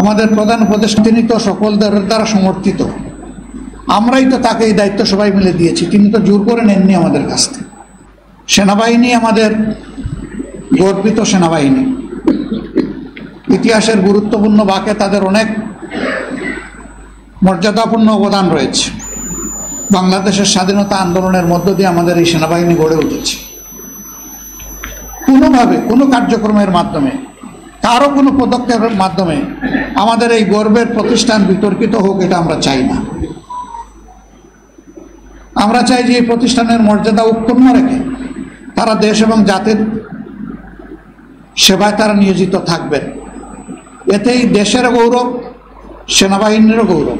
আমাদের প্রধান উপদেষ্টা তিনি তো সকলদের দ্বারা সমর্থিত, আমরাই তো তাকে এই দায়িত্ব সবাই মিলে দিয়েছি, তিনি তো জোর করে নেননি আমাদের কাছ থেকে। সেনাবাহিনী আমাদের গর্বিত সেনাবাহিনী, ইতিহাসের গুরুত্বপূর্ণ বাঁকে তাদের অনেক মর্যাদাপূর্ণ অবদান রয়েছে। বাংলাদেশের স্বাধীনতা আন্দোলনের মধ্য দিয়ে আমাদের এই সেনাবাহিনী গড়ে উঠেছে। কোনোভাবে কোনো কার্যক্রমের মাধ্যমে কারো কোনো পদক্ষেপের মাধ্যমে আমাদের এই গর্বের প্রতিষ্ঠান বিতর্কিত হোক, এটা আমরা চাই না। আমরা চাই যে এই প্রতিষ্ঠানের মর্যাদা অক্ষুণ্ণ রেখে তারা দেশ এবং জাতির সেবায় তারা নিয়োজিত থাকবেন। এতেই দেশের গৌরব, সেনাবাহিনীরও গৌরব।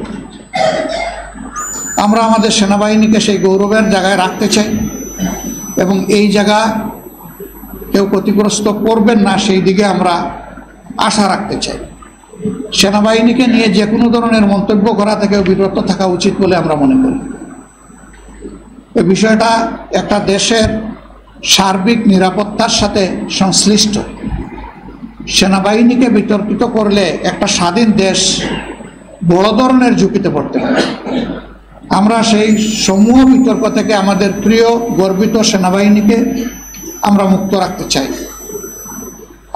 আমরা আমাদের সেনাবাহিনীকে সেই গৌরবের জায়গায় রাখতে চাই এবং এই জায়গা কেউ ক্ষতিগ্রস্ত করবেন না সেই দিকে আমরা আশা রাখতে চাই। সেনাবাহিনীকে নিয়ে যে কোনো ধরনের মন্তব্য করা থেকেও বিরত থাকা উচিত বলে আমরা মনে করি। এই বিষয়টা একটা দেশের সার্বিক নিরাপত্তার সাথে সংশ্লিষ্ট। সেনাবাহিনীকে বিতর্কিত করলে একটা স্বাধীন দেশ বড় ধরনের ঝুঁকিতে পড়তে পারে। আমরা সেই সমূহ বিতর্ক থেকে আমাদের প্রিয় গর্বিত সেনাবাহিনীকে আমরা মুক্ত রাখতে চাই।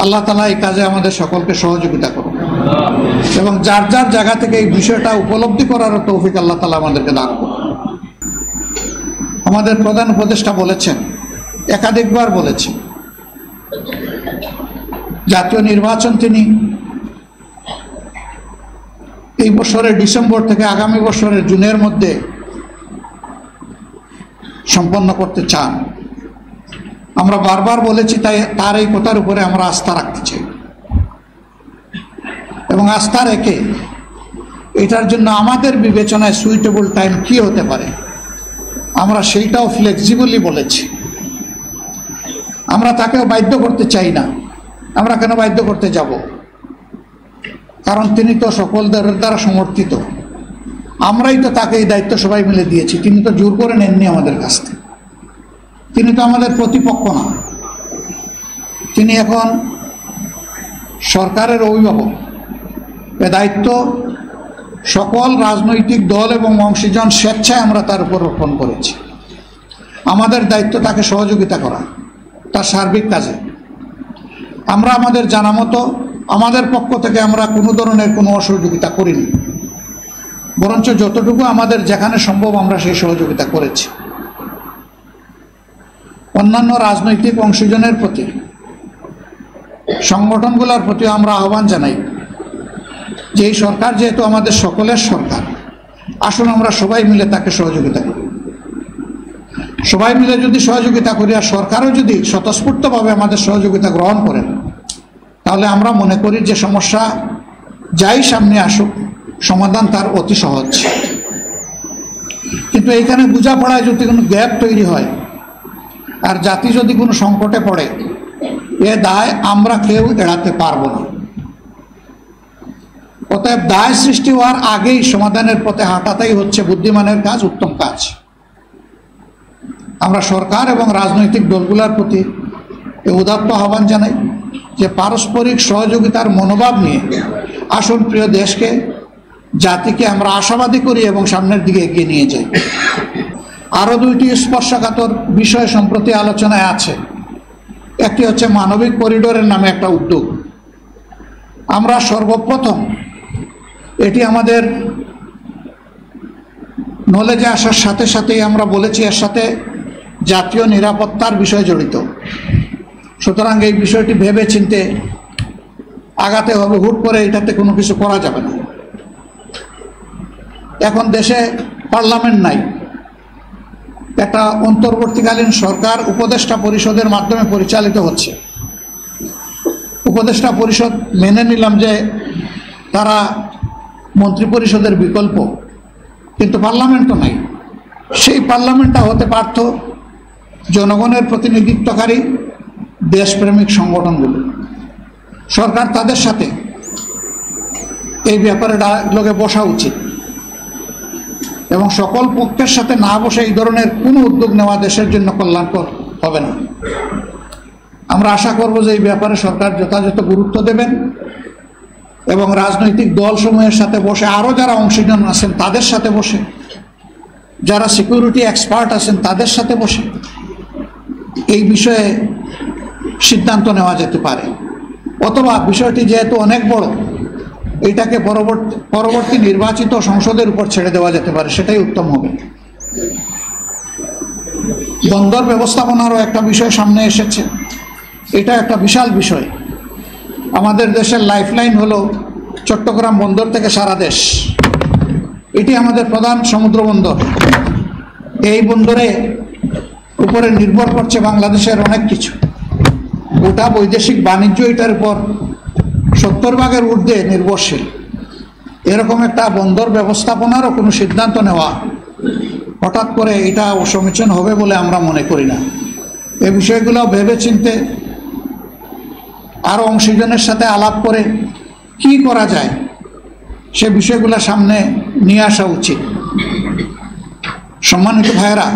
আল্লাহ তাআলা এই কাজে আমাদের সকলকে সহযোগিতা করুন এবং যার যার জায়গা থেকে এই বিষয়টা উপলব্ধি করার তৌফিক আল্লাহ তাআলা আমাদেরকে দান করুন। আমাদের প্রধান উপদেষ্টা বলেছেন, একাধিকবার বলেছেন, জাতীয় নির্বাচন তিনি এই বছরের ডিসেম্বর থেকে আগামী বছরের জুনের মধ্যে সম্পন্ন করতে চান। আমরা বারবার বলেছি, তাই তার এই কথার উপরে আমরা আস্থা রাখতে চাই এবং আস্থা রেখে এটার জন্য আমাদের বিবেচনায় সুইটেবল টাইম কি হতে পারে আমরা সেইটাও ফ্লেক্সিবলি বলেছি। আমরা তাকেও বাধ্য করতে চাই না। আমরা কেন বাধ্য করতে যাব? কারণ তিনি তো সকলদের দ্বারা সমর্থিত, আমরাই তো তাকে এই দায়িত্ব সবাই মিলে দিয়েছি, তিনি তো জোর করে নেননি আমাদের কাছ থেকে। তিনি তো আমাদের প্রতিপক্ষ না, তিনি এখন সরকারের অভিভাবক। এ দায়িত্ব সকল রাজনৈতিক দল এবং অংশীজন স্বেচ্ছায় আমরা তার উপর রোপণ করেছি। আমাদের দায়িত্ব তাকে সহযোগিতা করা তার সার্বিক কাজে। আমরা আমাদের জানা মতো আমাদের পক্ষ থেকে আমরা কোনো ধরনের কোনো অসহযোগিতা করিনি, বরঞ্চ যতটুকু আমাদের যেখানে সম্ভব আমরা সেই সহযোগিতা করেছি। অন্যান্য রাজনৈতিক অংশীজনের প্রতি, সংগঠনগুলোর প্রতি আমরা আহ্বান জানাই যে এই সরকার যেহেতু আমাদের সকলের সরকার, আসুন আমরা সবাই মিলে তাকে সহযোগিতা করি। সবাই মিলে যদি সহযোগিতা করি আর সরকারও যদি স্বতঃস্ফূর্তভাবে আমাদের সহযোগিতা গ্রহণ করেন, তাহলে আমরা মনে করি যে সমস্যা যাই সামনে আসুক সমাধান তার অতি সহজ। কিন্তু এইখানে বোঝাপড়ায় যদি কোনো গ্যাপ তৈরি হয় আর জাতি যদি কোনো সংকটে পড়ে, এ দায় আমরা কেউ এড়াতে পারবো না। অতএব দায় সৃষ্টি হওয়ার আগেই সমাধানের পথে হাঁটাটাই হচ্ছে বুদ্ধিমানের কাজ, উত্তম কাজ। আমরা সরকার এবং রাজনৈতিক দলগুলোর প্রতি উদাত্ত আহ্বান জানাই যে পারস্পরিক সহযোগিতার মনোভাব নিয়ে আসুন প্রিয় দেশকে, জাতিকে আমরা আশাবাদী করি এবং সামনের দিকে এগিয়ে নিয়ে যাই। আরও দুইটি স্পর্শকাতর বিষয় সম্প্রতি আলোচনায় আছে। একটি হচ্ছে মানবিক করিডোরের নামে একটা উদ্যোগ। আমরা সর্বপ্রথম এটি আমাদের নলেজে আসার সাথে সাথেই আমরা বলেছি এর সাথে জাতীয় নিরাপত্তার বিষয় জড়িত। সুতরাং এই বিষয়টি ভেবে চিন্তে আগাতে হবে, হুট করে এটাতে কোনো কিছু করা যাবে না। এখন দেশে পার্লামেন্ট নাই, একটা অন্তর্বর্তীকালীন সরকার উপদেষ্টা পরিষদের মাধ্যমে পরিচালিত হচ্ছে। উপদেষ্টা পরিষদ মেনে নিলাম যে তারা মন্ত্রী পরিষদের বিকল্প, কিন্তু পার্লামেন্টও নাই। সেই পার্লামেন্টটা হতে পারত জনগণের প্রতিনিধিত্বকারী দেশপ্রেমিক সংগঠনগুলো। সরকার তাদের সাথে এই ব্যাপারে ডায়ালগে বসা উচিত এবং সকল পক্ষের সাথে না বসে এই ধরনের কোনো উদ্যোগ নেওয়া দেশের জন্য কল্যাণকর হবে না। আমরা আশা করব যে এই ব্যাপারে সরকার যথাযথ গুরুত্ব দেবেন এবং রাজনৈতিক দলসমূহের সাথে বসে, আরও যারা অংশীজন আছেন তাদের সাথে বসে, যারা সিকিউরিটি এক্সপার্ট আছেন তাদের সাথে বসে এই বিষয়ে সিদ্ধান্ত নেওয়া যেতে পারে। অথবা বিষয়টি যেহেতু অনেক বড়, এটাকে পরবর্তী নির্বাচিত সংসদের উপর ছেড়ে দেওয়া যেতে পারে, সেটাই উত্তম হবে। বন্দর ব্যবস্থাপনারও একটা বিষয় সামনে এসেছে। এটা একটা বিশাল বিষয়। আমাদের দেশের লাইফলাইন হলো চট্টগ্রাম বন্দর থেকে সারা দেশ। এটি আমাদের প্রধান সমুদ্র বন্দর। এই বন্দরে উপরে নির্ভর করছে বাংলাদেশের অনেক কিছু। গোটা বৈদেশিক বাণিজ্য এটার উপর 70% ঊর্ধ্বে নির্ভরশীল। এরকম একটা বন্দর ব্যবস্থাপনারও কোনো সিদ্ধান্ত নেওয়া হঠাৎ করে এটা অসমীচীন হবে বলে আমরা মনে করি না। এই বিষয়গুলো ভেবেচিন্তে আরও অংশীজনের সাথে আলাপ করে কি করা যায় সে বিষয়গুলো সামনে নিয়ে আসা উচিত। সম্মানিত ভাইয়েরা,